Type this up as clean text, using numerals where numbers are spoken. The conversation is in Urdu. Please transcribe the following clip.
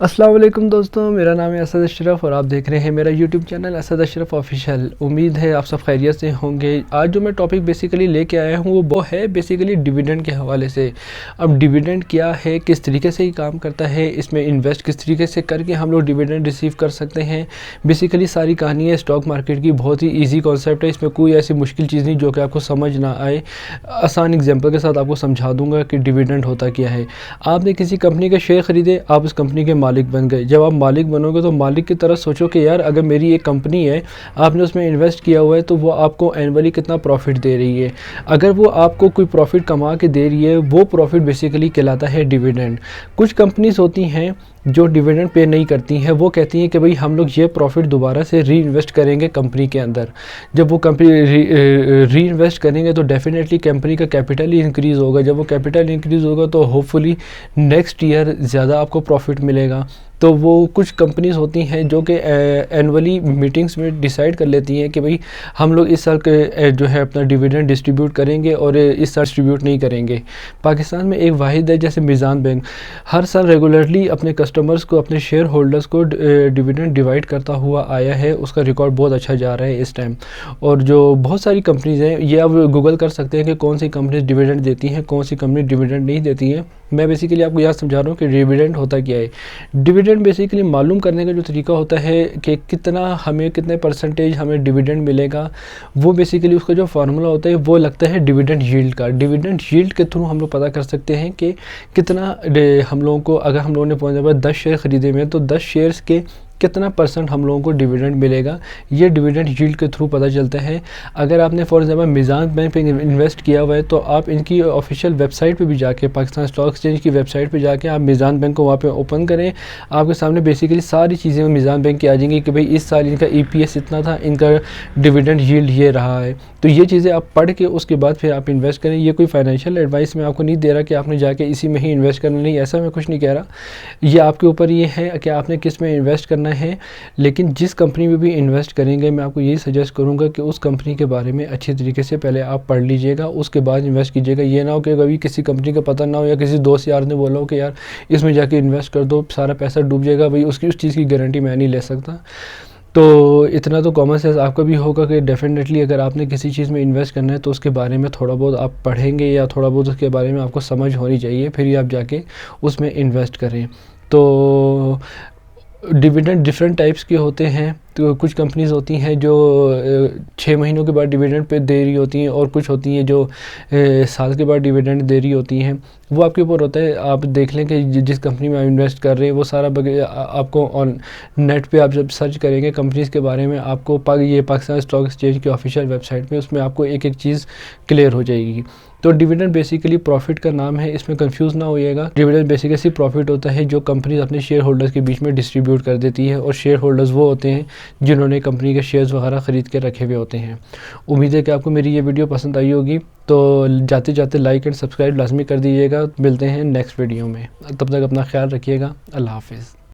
السلام علیکم دوستوں، میرا نام ہے اسد اشرف اور آپ دیکھ رہے ہیں میرا یوٹیوب چینل اسد اشرف آفیشیل۔ امید ہے آپ سب خیریت سے ہوں گے۔ آج جو میں ٹاپک بیسیکلی لے کے آیا ہوں وہ ہے بیسیکلی ڈیویڈنڈ کے حوالے سے۔ اب ڈیویڈنڈ کیا ہے، کس طریقے سے یہ کام کرتا ہے، اس میں انویسٹ کس طریقے سے کر کے ہم لوگ ڈیویڈنڈ ریسیو کر سکتے ہیں۔ بیسیکلی ساری کہانی ہے اسٹاک مارکیٹ کی، بہت ہی ایزی کانسیپٹ ہے، اس میں کوئی ایسی مشکل چیز نہیں جو کہ آپ کو سمجھ نہ آئے۔ آسان ایگزامپل کے ساتھ آپ کو سمجھا دوں گا کہ ڈیویڈنڈ ہوتا کیا ہے۔ آپ نے کسی کمپنی کے شیئر خریدے، آپ اس کمپنی کے مالک بن گئے۔ جب آپ مالک بنو گے تو مالک کی طرح سوچو کہ یار اگر میری ایک کمپنی ہے، آپ نے اس میں انویسٹ کیا ہوا ہے تو وہ آپ کو اینولی کتنا پروفٹ دے رہی ہے۔ اگر وہ آپ کو کوئی پروفٹ کما کے دے رہی ہے، وہ پروفٹ بیسیکلی کہلاتا ہے ڈیویڈنڈ۔ کچھ کمپنیز ہوتی ہیں جو ڈیویڈنڈ پے نہیں کرتی ہیں، وہ کہتی ہیں کہ بھئی ہم لوگ یہ پروفٹ دوبارہ سے ری انویسٹ کریں گے کمپنی کے اندر۔ جب وہ کمپنی ری انویسٹ کریں گے تو ڈیفینیٹلی کمپنی کا کیپٹل ہی انکریز ہوگا۔ جب وہ کیپٹل انکریز ہوگا تو ہوپ فلی نیکسٹ ایئر زیادہ آپ کو پروفٹ ملے گا۔ تو وہ کچھ کمپنیز ہوتی ہیں جو کہ اینولی میٹنگز میں ڈیسائیڈ کر لیتی ہیں کہ بھئی ہم لوگ اس سال جو ہے اپنا ڈیویڈنڈ ڈسٹریبیوٹ کریں گے اور اس سال ڈسٹریبیوٹ نہیں کریں گے۔ پاکستان میں ایک واحد ہے جیسے میزان بینک، ہر سال ریگولرلی اپنے کسٹمرز کو، اپنے شیئر ہولڈرز کو ڈیویڈنڈ ڈیوائڈ کرتا ہوا آیا ہے۔ اس کا ریکارڈ بہت اچھا جا رہا ہے اس ٹائم۔ اور جو بہت ساری کمپنیز ہیں، یہ آپ گوگل کر سکتے ہیں کہ کون سی کمپنیز ڈیویڈنڈ دیتی ہیں، کون سی کمپنی ڈیویڈنڈ نہیں دیتی ہیں۔ میں بیسیکلی آپ کو یاد سمجھا رہا ہوں کہ ڈیویڈنڈ ہوتا کیا ہے۔ ڈیویڈنڈ بیسیکلی معلوم کرنے کا جو طریقہ ہوتا ہے کہ کتنے پرسنٹیج ہمیں ڈیویڈنڈ ملے گا، وہ بیسیکلی اس کا جو فارمولا ہوتا ہے وہ لگتا ہے ڈیویڈنڈ ییلڈ کا۔ ڈیویڈنڈ ییلڈ کے تھرو ہم لوگ پتہ کر سکتے ہیں کہ کتنا ہم لوگوں کو، اگر ہم لوگوں نے فار ایگزامپل 10 شیئر خریدے ہوئے ہیں تو 10 شیئرز کے کتنا پرسنٹ ہم لوگوں کو ڈیویڈنڈ ملے گا، یہ ڈیویڈنڈ ییلڈ کے تھرو پتہ چلتا ہے۔ اگر آپ نے فار ایگزامپل میزان بینک پہ انویسٹ کیا ہوا ہے تو آپ ان کی آفیشیل ویب سائٹ پہ بھی جا کے، پاکستان اسٹاک ایکسچینج کی ویب سائٹ پہ جا کے آپ میزان بینک کو وہاں پہ اوپن کریں، آپ کے سامنے بیسیکلی ساری چیزیں میزان بینک کی آ جائیں گی کہ بھئی اس سال ان کا ای پی ایس اتنا تھا، ان کا ڈیویڈنڈ ییلڈ یہ رہا ہے۔ تو یہ چیزیں آپ پڑھ کے اس کے بعد پھر آپ انویسٹ کریں۔ یہ کوئی فائنینشیل ایڈوائس میں آپ کو نہیں دے رہا کہ آپ نے جا کے اسی میں ہی انویسٹ کرنا، نہیں، ایسا میں کچھ نہیں کہہ رہا۔ یہ آپ کے اوپر یہ ہے کہ آپ نے کس میں انویسٹ کرنا ہے، لیکن جس کمپنی میں بھی انویسٹ کریں گے میں آپ کو یہی سجیسٹ کروں گا کہ اس کمپنی کے بارے میں اچھی طریقے سے پہلے آپ پڑھ لیجئے گا، اس کے بعد انویسٹ کیجئے گا۔ یہ نہ ہو کہ کبھی کسی کمپنی کا پتہ نہ ہو یا کسی دوست یار نے بولا ہو کہ یار اس میں جا کے انویسٹ کر دو، سارا پیسہ ڈوب جائے گا، بھئی اس چیز کی گارنٹی میں نہیں لے سکتا۔ تو اتنا تو کامن سینس آپ کا بھی ہوگا کہ ڈیفینیٹلی اگر آپ نے کسی چیز میں انویسٹ کرنا ہے تو اس کے بارے میں تھوڑا بہت آپ پڑھیں گے یا تھوڑا بہت اس کے بارے میں آپ کو سمجھ ہونی چاہیے، پھر ہی آپ جا کے اس میں انویسٹ کریں۔ تو ڈیویڈنڈ ڈفرینٹ ٹائپس کے ہوتے ہیں۔ تو کچھ کمپنیز ہوتی ہیں جو 6 مہینوں کے بعد ڈیویڈنڈ پہ دے رہی ہوتی ہیں، اور کچھ ہوتی ہیں جو سال کے بعد ڈیویڈنڈ دے رہی ہوتی ہیں۔ وہ آپ کے اوپر ہوتا ہے، آپ دیکھ لیں کہ جس کمپنی میں آپ انویسٹ کر رہے ہیں وہ سارا آپ کو آن نیٹ پہ آپ جب سرچ کریں گے کمپنیز کے بارے میں، آپ کو یہ پاکستان اسٹاک ایکسچینج کی آفیشیل ویب سائٹ پہ اس میں آپ کو ایک ایک چیز کلیئر ہو جائے گی۔ تو ڈیویڈنڈ بیسیکلی پروفٹ کا نام ہے، اس میں کنفیوز نہ ہوئیے گا۔ ڈیویڈنڈ بیسیکلی پروفٹ ہوتا ہے جو کمپنیز اپنے شیئر ہولڈرز کے بیچ میں ڈسٹریبیوٹ کر دیتی ہے، اور شیئر ہولڈرز وہ ہوتے ہیں جنہوں نے کمپنی کے شیئرز وغیرہ خرید کے رکھے ہوئے ہوتے ہیں۔ امید ہے کہ آپ کو میری یہ ویڈیو پسند آئی ہوگی، تو جاتے جاتے لائک اینڈ سبسکرائب لازمی کر دیجیے گا۔ ملتے ہیں نیکسٹ ویڈیو میں، تب تک اپنا خیال رکھیے گا۔ اللہ حافظ۔